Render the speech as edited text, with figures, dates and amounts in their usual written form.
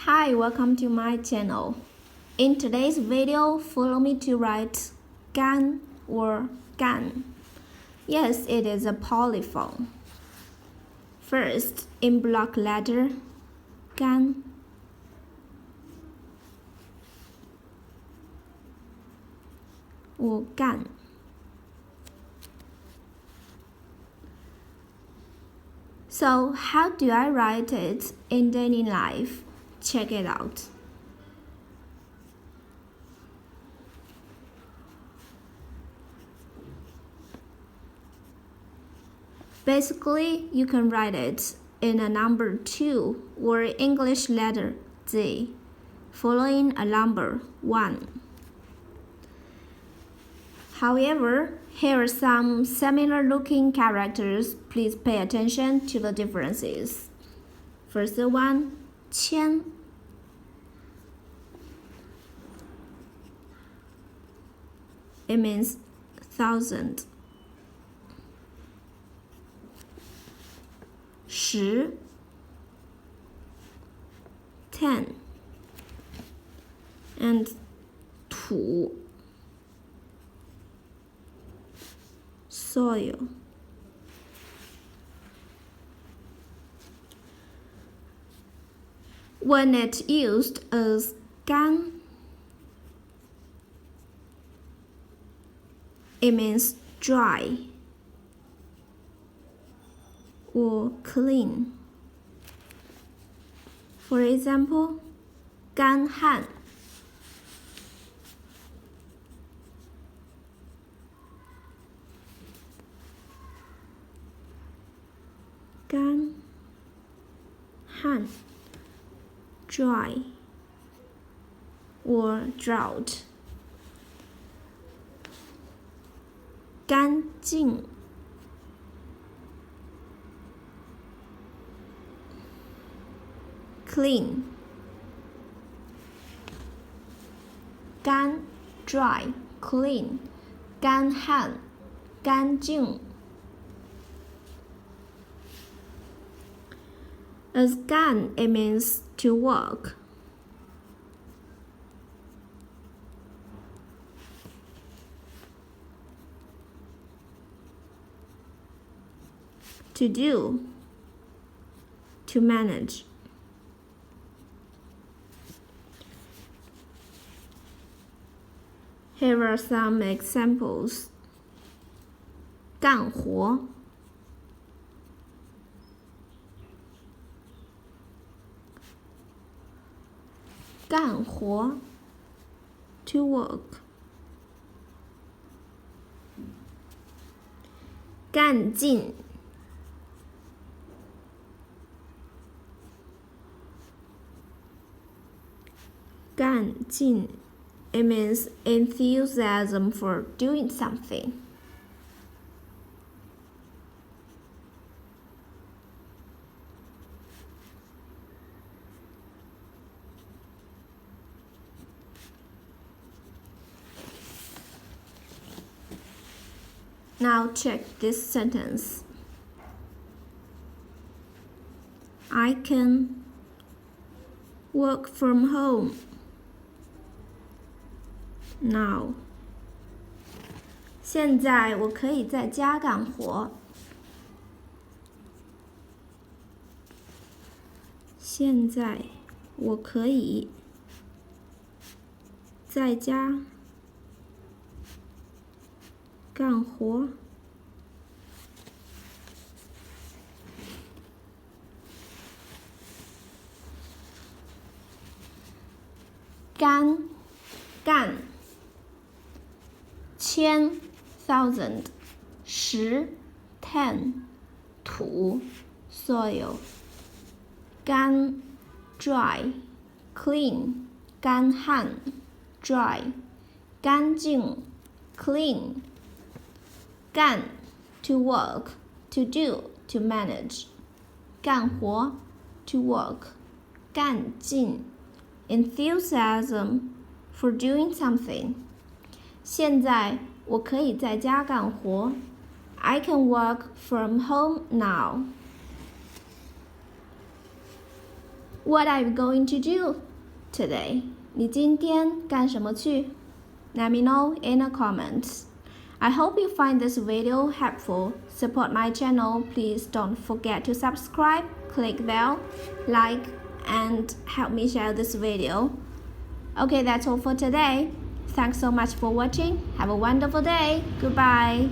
Hi, welcome to my channel. In today's video, follow me to write gan or gan. Yes, it is a polyphone. First, in block letter, gan. Or gan. So, how do I write it in daily life? Check it out. Basically, you can write it in a number 2 or English letter Z, following a number 1. However, here are some similar looking characters. Please pay attention to the differences. First one, 千. It means 1,000. 10, 10. And 土, soil. When it's used as gan, it means dry or clean. For example, 干旱. Gan han, dry or drought. 干净, clean. 干 dry, clean. 干旱, 干净. As gan, it means to work. To do, to manage. Here are some examples. 干活, 干活 to work. 干净, 干净 it means enthusiasm for doing something. Now check this sentence. I can work from home now. 现在我可以在家干活。现在我可以在家干活。干 干 千 thousand 10 10 土 soil 干 dry clean 干旱 dry 干净 clean 干 to work to do to manage 干活 to work 干净 enthusiasm for doing something. 现在我可以在家干活。I can work from home now. What are you going to do today? 你今天干什么去? Let me know in the comments. I hope you find this video helpful. Support my channel. Please don't forget to subscribe, click bell, like, and help me share this video. Okay, that's all for today. Thanks so much for watching. Have a wonderful day. Goodbye.